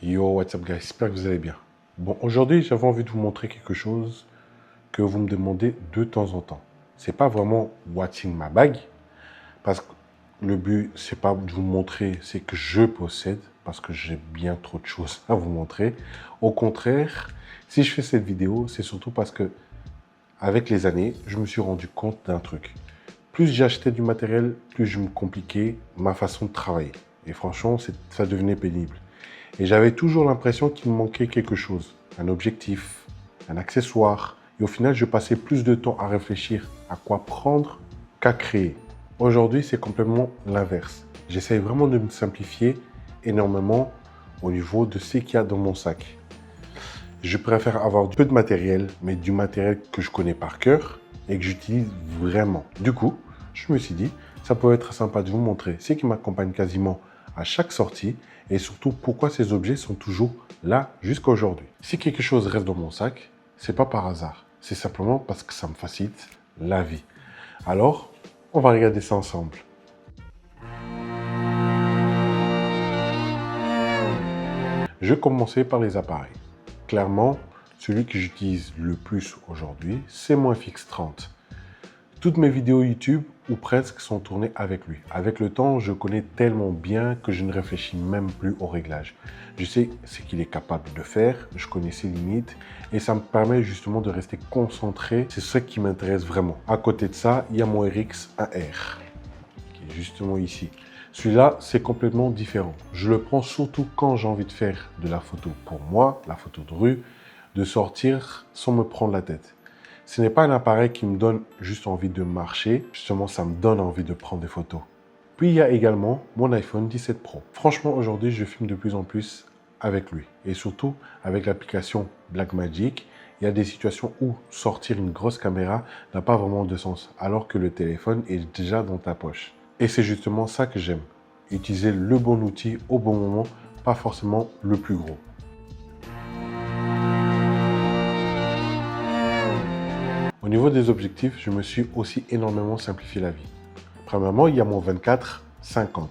Yo, what's up guys, j'espère que vous allez bien. Bon, aujourd'hui, j'avais envie de vous montrer quelque chose que vous me demandez de temps en temps. C'est pas vraiment what's in my bag, parce que le but, c'est pas de vous montrer ce que je possède, parce que j'ai bien trop de choses à vous montrer. Au contraire, si je fais cette vidéo, c'est surtout parce que, avec les années, je me suis rendu compte d'un truc. Plus j'achetais du matériel, plus je me compliquais ma façon de travailler. Et franchement, ça devenait pénible. Et j'avais toujours l'impression qu'il me manquait quelque chose, un objectif, un accessoire. Et au final, je passais plus de temps à réfléchir à quoi prendre qu'à créer. Aujourd'hui, c'est complètement l'inverse. J'essaye vraiment de me simplifier énormément au niveau de ce qu'il y a dans mon sac. Je préfère avoir peu de matériel, mais du matériel que je connais par cœur et que j'utilise vraiment. Du coup, je me suis dit, ça peut être sympa de vous montrer ce qui m'accompagne quasiment à chaque sortie et surtout pourquoi ces objets sont toujours là jusqu'à aujourd'hui. Si quelque chose reste dans mon sac, c'est pas par hasard. C'est simplement parce que ça me facilite la vie. Alors, on va regarder ça ensemble. Je vais commencer par les appareils. Clairement, celui que j'utilise le plus aujourd'hui, c'est mon FX30. Toutes mes vidéos YouTube, ou presque, sont tournées avec lui. Avec le temps, je connais tellement bien que je ne réfléchis même plus au réglage. Je sais ce qu'il est capable de faire, je connais ses limites, et ça me permet justement de rester concentré. C'est ce qui m'intéresse vraiment. À côté de ça, il y a mon RX1R, qui est justement ici. Celui-là, c'est complètement différent. Je le prends surtout quand j'ai envie de faire de la photo pour moi, la photo de rue, de sortir sans me prendre la tête. Ce n'est pas un appareil qui me donne juste envie de marcher, justement ça me donne envie de prendre des photos. Puis il y a également mon iPhone 17 Pro. Franchement aujourd'hui je filme de plus en plus avec lui et surtout avec l'application Blackmagic. Il y a des situations où sortir une grosse caméra n'a pas vraiment de sens alors que le téléphone est déjà dans ta poche. Et c'est justement ça que j'aime. Utiliser le bon outil au bon moment, pas forcément le plus gros. Au niveau des objectifs, je me suis aussi énormément simplifié la vie. Premièrement, il y a mon 24-50.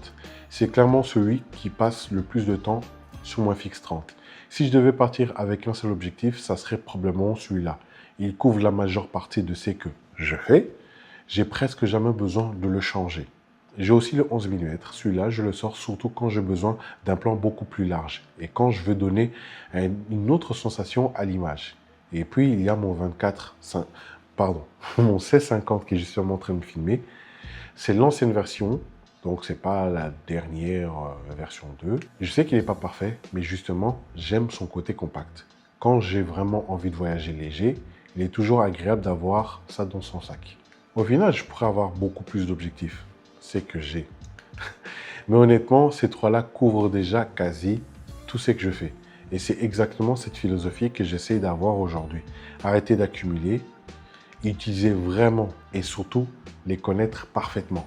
C'est clairement celui qui passe le plus de temps sur mon FX30. Si je devais partir avec un seul objectif, ça serait probablement celui-là. Il couvre la majeure partie de ce que je fais. J'ai presque jamais besoin de le changer. J'ai aussi le 11 mm. Celui-là, je le sors surtout quand j'ai besoin d'un plan beaucoup plus large et quand je veux donner une autre sensation à l'image. Et puis, il y a mon mon C50 qui est justement en train de filmer. C'est l'ancienne version, donc c'est pas la dernière version 2. Je sais qu'il n'est pas parfait, mais justement, j'aime son côté compact. Quand j'ai vraiment envie de voyager léger, il est toujours agréable d'avoir ça dans son sac. Au final, je pourrais avoir beaucoup plus d'objectifs. C'est que j'ai. Mais honnêtement, ces trois-là couvrent déjà quasi tout ce que je fais. Et c'est exactement cette philosophie que j'essaie d'avoir aujourd'hui. Arrêter d'accumuler, utiliser vraiment et surtout les connaître parfaitement.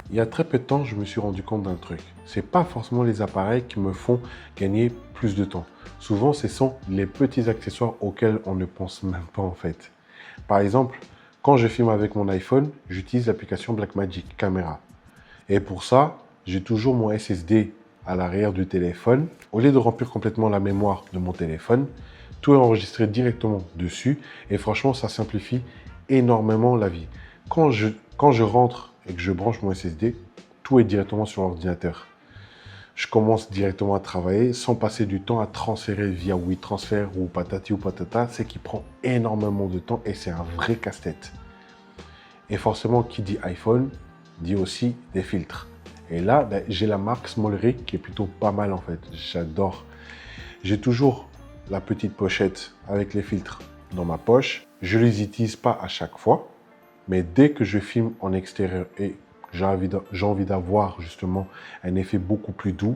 Il y a très peu de temps, je me suis rendu compte d'un truc. Ce n'est pas forcément les appareils qui me font gagner plus de temps. Souvent, ce sont les petits accessoires auxquels on ne pense même pas en fait. Par exemple, quand je filme avec mon iPhone, j'utilise l'application Blackmagic Camera. Et pour ça, j'ai toujours mon SSD à l'arrière du téléphone. Au lieu de remplir complètement la mémoire de mon téléphone, tout est enregistré directement dessus. Et franchement, ça simplifie énormément la vie. Quand je rentre et que je branche mon SSD, tout est directement sur l'ordinateur. Je commence directement à travailler sans passer du temps à transférer via WeTransfer ou patati ou patata, ce qui prend énormément de temps et c'est un vrai casse-tête. Et forcément, qui dit iPhone, dit aussi des filtres. Et là, j'ai la marque Smallery qui est plutôt pas mal en fait. J'adore. J'ai toujours la petite pochette avec les filtres dans ma poche. Je ne les utilise pas à chaque fois, mais dès que je filme en extérieur et j'ai envie d'avoir justement un effet beaucoup plus doux,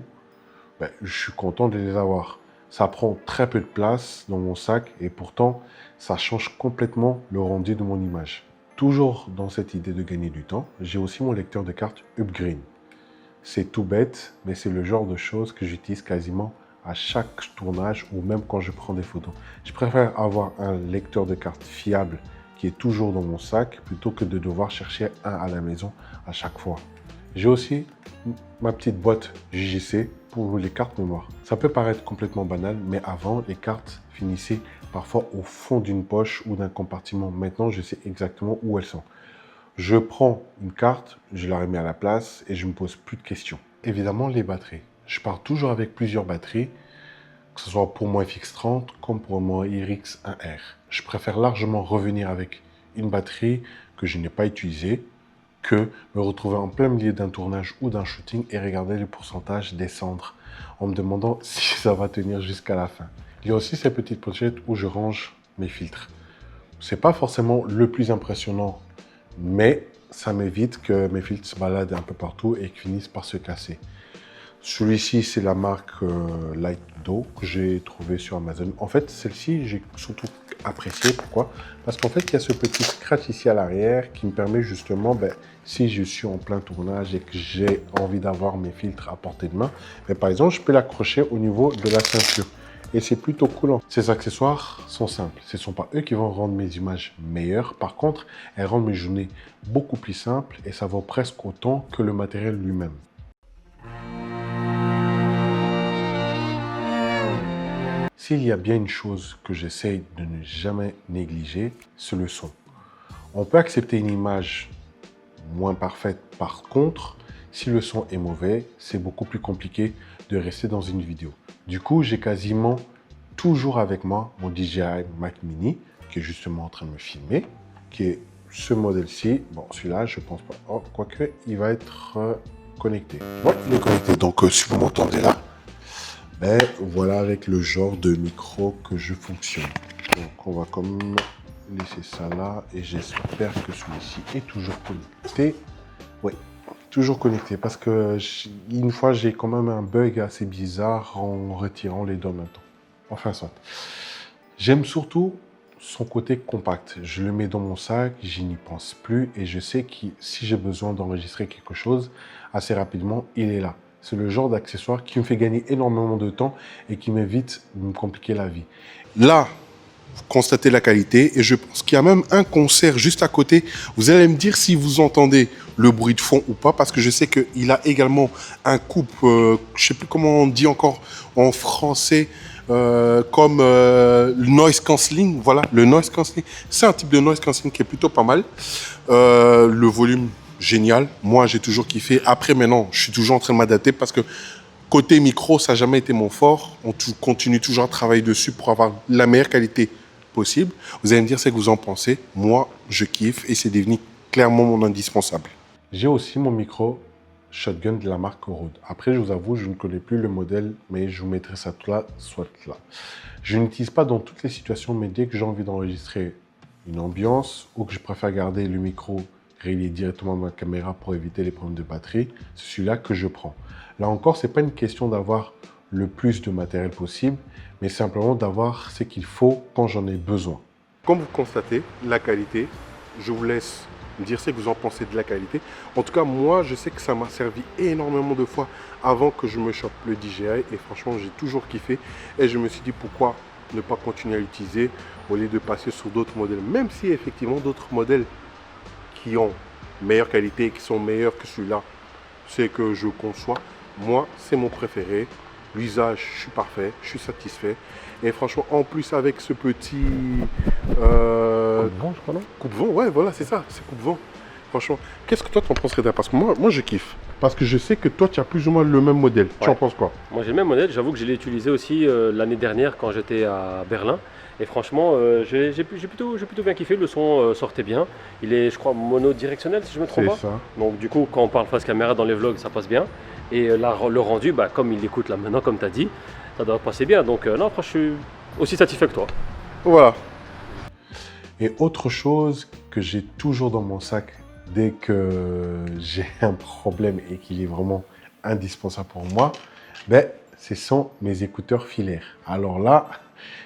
je suis content de les avoir. Ça prend très peu de place dans mon sac et pourtant, ça change complètement le rendu de mon image. Toujours dans cette idée de gagner du temps, j'ai aussi mon lecteur de cartes Upgreen. C'est tout bête, mais c'est le genre de choses que j'utilise quasiment à chaque tournage ou même quand je prends des photos. Je préfère avoir un lecteur de cartes fiable qui est toujours dans mon sac plutôt que de devoir chercher un à la maison à chaque fois. J'ai aussi ma petite boîte JGC pour les cartes mémoire. Ça peut paraître complètement banal, mais avant, les cartes finissaient parfois au fond d'une poche ou d'un compartiment. Maintenant, je sais exactement où elles sont. Je prends une carte, je la remets à la place et je ne me pose plus de questions. Évidemment, les batteries. Je pars toujours avec plusieurs batteries, que ce soit pour mon FX30 comme pour mon IRX1R. Je préfère largement revenir avec une batterie que je n'ai pas utilisée que me retrouver en plein milieu d'un tournage ou d'un shooting et regarder les pourcentages descendre en me demandant si ça va tenir jusqu'à la fin. Il y a aussi ces petites pochettes où je range mes filtres. C'est pas forcément le plus impressionnant, mais ça m'évite que mes filtres se baladent un peu partout et qu'ils finissent par se casser. Celui-ci, c'est la marque Light Do que j'ai trouvé sur Amazon. En fait, celle-ci, j'ai surtout apprécié. Pourquoi? Parce qu'en fait, il y a ce petit scratch ici à l'arrière qui me permet justement, si je suis en plein tournage et que j'ai envie d'avoir mes filtres à portée de main, par exemple, je peux l'accrocher au niveau de la ceinture. Et c'est plutôt cool. Ces accessoires sont simples. Ce ne sont pas eux qui vont rendre mes images meilleures. Par contre, elles rendent mes journées beaucoup plus simples et ça vaut presque autant que le matériel lui-même. S'il y a bien une chose que j'essaye de ne jamais négliger, c'est le son. On peut accepter une image moins parfaite. Par contre, si le son est mauvais, c'est beaucoup plus compliqué de rester dans une vidéo. Du coup, j'ai quasiment toujours avec moi mon DJI Mac Mini, qui est justement en train de me filmer, qui est ce modèle-ci. Bon, celui-là, je pense pas. Oh, quoique, il va être connecté. Bon, il est connecté. Donc, si vous m'entendez là, voilà avec le genre de micro que je fonctionne. Donc, on va comme laisser ça là et j'espère que celui-ci est toujours connecté. Oui, toujours connecté parce que une fois j'ai quand même un bug assez bizarre en retirant les deux en même temps. Enfin, soit. J'aime surtout son côté compact. Je le mets dans mon sac, j'y n'y pense plus et je sais que si j'ai besoin d'enregistrer quelque chose assez rapidement, il est là. C'est le genre d'accessoire qui me fait gagner énormément de temps et qui m'évite de me compliquer la vie. Là, vous constatez la qualité et je pense qu'il y a même un concert juste à côté. Vous allez me dire si vous entendez le bruit de fond ou pas parce que je sais qu'il a également un coupe, je ne sais plus comment on dit encore en français, comme le noise cancelling. Voilà, le noise cancelling. C'est un type de noise cancelling qui est plutôt pas mal. Le volume, génial. Moi, j'ai toujours kiffé. Après, maintenant, je suis toujours en train de m'adapter parce que côté micro, ça n'a jamais été mon fort. On continue toujours à travailler dessus pour avoir la meilleure qualité possible. Vous allez me dire ce que vous en pensez. Moi, je kiffe et c'est devenu clairement mon indispensable. J'ai aussi mon micro Shotgun de la marque Rode. Après, je vous avoue, je ne connais plus le modèle, mais je vous mettrai ça là, soit là. Je n'utilise pas dans toutes les situations, mais dès que j'ai envie d'enregistrer une ambiance ou que je préfère garder le micro relié directement à ma caméra pour éviter les problèmes de batterie, c'est celui-là que je prends. Là encore, ce n'est pas une question d'avoir le plus de matériel possible, mais simplement d'avoir ce qu'il faut quand j'en ai besoin. Comme vous constatez, la qualité, je vous laisse me dire ce que vous en pensez de la qualité. En tout cas, moi, je sais que ça m'a servi énormément de fois avant que je me chope le DJI et franchement, j'ai toujours kiffé et je me suis dit pourquoi ne pas continuer à l'utiliser au lieu de passer sur d'autres modèles, même si effectivement d'autres modèles qui ont meilleure qualité et qui sont meilleurs que celui-là, c'est que je conçois. Moi, c'est mon préféré. L'usage, je suis parfait, je suis satisfait. Et franchement, en plus avec ce petit... coupe-vent, je crois, non? Coupe-vent, ouais, voilà, c'est ça, c'est coupe-vent. Franchement, qu'est-ce que toi, t'en penserais? Parce que moi, je kiffe. Parce que je sais que toi, tu as plus ou moins le même modèle. Ouais. Tu en penses quoi? Moi, j'ai le même modèle. J'avoue que je l'ai utilisé aussi l'année dernière quand j'étais à Berlin. Et franchement, j'ai plutôt bien kiffé. Le son sortait bien. Il est, je crois, monodirectionnel, si je me trompe pas. C'est ça. Donc, du coup, quand on parle face caméra dans les vlogs, ça passe bien. Et là, le rendu, comme il écoute là maintenant, comme tu as dit, ça doit passer bien. Donc, non, franchement, je suis aussi satisfait que toi. Voilà. Et autre chose que j'ai toujours dans mon sac dès que j'ai un problème et qu'il est vraiment indispensable pour moi, ce sont mes écouteurs filaires. Alors là,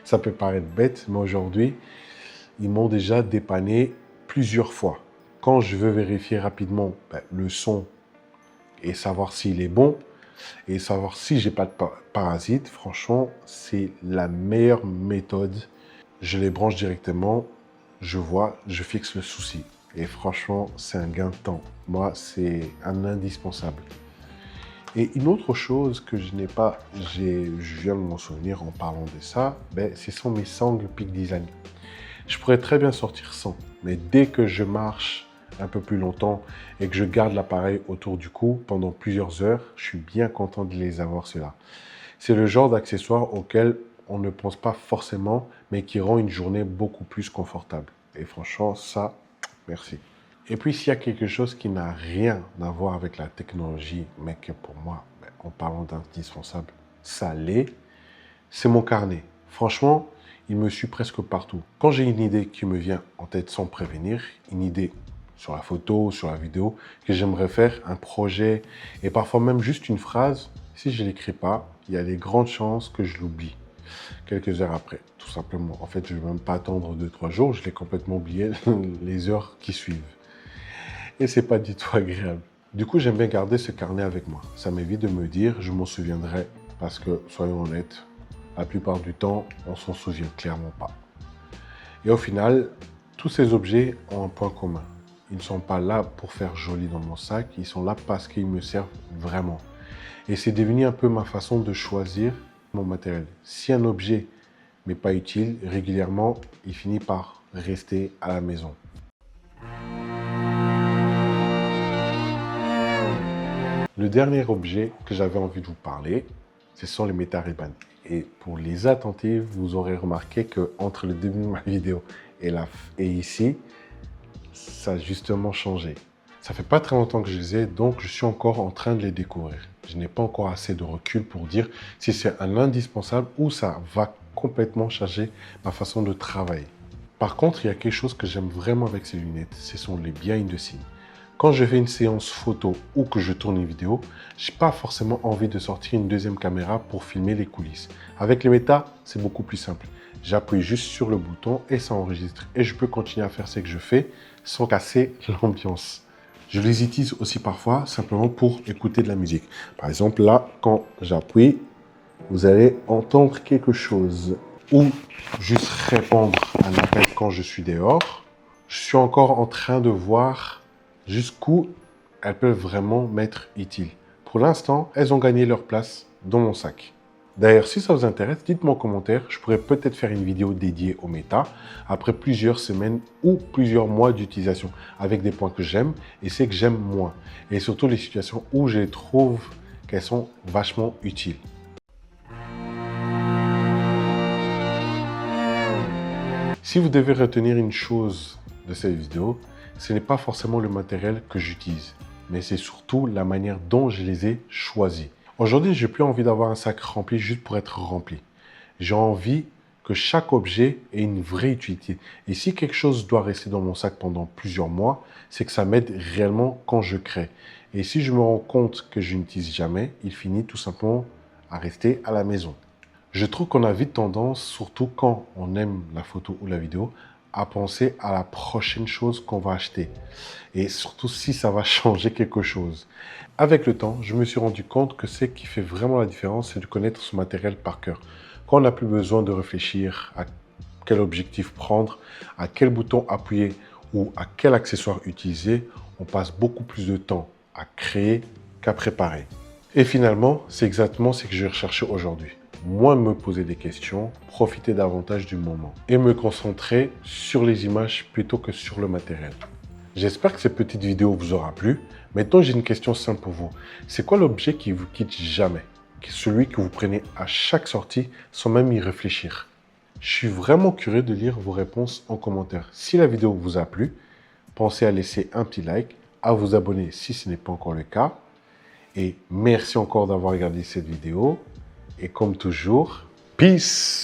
ça peut paraître bête, mais aujourd'hui, ils m'ont déjà dépanné plusieurs fois. Quand je veux vérifier rapidement le son et savoir s'il est bon et savoir si j'ai pas de parasites, franchement, c'est la meilleure méthode. Je les branche directement, je vois, je fixe le souci. Et franchement, c'est un gain de temps. Moi, c'est un indispensable. Et une autre chose que je n'ai pas, je viens de m'en souvenir en parlant de ça, ce sont mes sangles Peak Design. Je pourrais très bien sortir sans, mais dès que je marche un peu plus longtemps et que je garde l'appareil autour du cou pendant plusieurs heures, je suis bien content de les avoir, ceux-là. C'est le genre d'accessoire auquel on ne pense pas forcément, mais qui rend une journée beaucoup plus confortable. Et franchement, ça, merci. Et puis, s'il y a quelque chose qui n'a rien à voir avec la technologie, mais que pour moi, en parlant d'indispensable, ça l'est, c'est mon carnet. Franchement, il me suit presque partout. Quand j'ai une idée qui me vient en tête sans prévenir, une idée sur la photo, sur la vidéo, que j'aimerais faire, un projet, et parfois même juste une phrase, si je ne l'écris pas, il y a des grandes chances que je l'oublie quelques heures après, tout simplement. En fait, je ne vais même pas attendre 2-3 jours, je l'ai complètement oublié les heures qui suivent. Et c'est pas du tout agréable. Du coup, j'aime bien garder ce carnet avec moi. Ça m'évite de me dire, je m'en souviendrai, parce que, soyons honnêtes, la plupart du temps, on s'en souvient clairement pas. Et au final, tous ces objets ont un point commun. Ils ne sont pas là pour faire joli dans mon sac, ils sont là parce qu'ils me servent vraiment. Et c'est devenu un peu ma façon de choisir mon matériel. Si un objet m'est pas utile, régulièrement, il finit par rester à la maison. Le dernier objet que j'avais envie de vous parler, ce sont les Meta Ray-Ban. Et pour les attentifs, vous aurez remarqué qu'entre le début de ma vidéo et ici, ça a justement changé. Ça fait pas très longtemps que je les ai, donc je suis encore en train de les découvrir. Je n'ai pas encore assez de recul pour dire si c'est un indispensable ou ça va complètement changer ma façon de travailler. Par contre, il y a quelque chose que j'aime vraiment avec ces lunettes, ce sont les behind the scenes. Quand je fais une séance photo ou que je tourne une vidéo, je n'ai pas forcément envie de sortir une deuxième caméra pour filmer les coulisses. Avec les Meta, c'est beaucoup plus simple. J'appuie juste sur le bouton et ça enregistre. Et je peux continuer à faire ce que je fais sans casser l'ambiance. Je les utilise aussi parfois simplement pour écouter de la musique. Par exemple, là, quand j'appuie, vous allez entendre quelque chose. Ou juste répondre à un appel quand je suis dehors. Je suis encore en train de voir jusqu'où elles peuvent vraiment m'être utiles. Pour l'instant, elles ont gagné leur place dans mon sac. D'ailleurs, si ça vous intéresse, dites-moi en commentaire. Je pourrais peut-être faire une vidéo dédiée aux Meta après plusieurs semaines ou plusieurs mois d'utilisation avec des points que j'aime et ceux que j'aime moins. Et surtout les situations où je trouve qu'elles sont vachement utiles. Si vous devez retenir une chose de cette vidéo, ce n'est pas forcément le matériel que j'utilise, mais c'est surtout la manière dont je les ai choisis. Aujourd'hui, je n'ai plus envie d'avoir un sac rempli juste pour être rempli. J'ai envie que chaque objet ait une vraie utilité. Et si quelque chose doit rester dans mon sac pendant plusieurs mois, c'est que ça m'aide réellement quand je crée. Et si je me rends compte que je n'utilise jamais, il finit tout simplement à rester à la maison. Je trouve qu'on a vite tendance, surtout quand on aime la photo ou la vidéo, à penser à la prochaine chose qu'on va acheter. Et surtout si ça va changer quelque chose. Avec le temps, je me suis rendu compte que ce qui fait vraiment la différence, c'est de connaître son matériel par cœur. Quand on n'a plus besoin de réfléchir à quel objectif prendre, à quel bouton appuyer ou à quel accessoire utiliser, on passe beaucoup plus de temps à créer qu'à préparer. Et finalement, c'est exactement ce que je recherchais aujourd'hui. Moins me poser des questions, profiter davantage du moment et me concentrer sur les images plutôt que sur le matériel. J'espère que cette petite vidéo vous aura plu. Maintenant, j'ai une question simple pour vous. C'est quoi l'objet qui vous quitte jamais? Celui que vous prenez à chaque sortie sans même y réfléchir? Je suis vraiment curieux de lire vos réponses en commentaire. Si la vidéo vous a plu, pensez à laisser un petit like, à vous abonner si ce n'est pas encore le cas. Et merci encore d'avoir regardé cette vidéo. Et comme toujours, peace!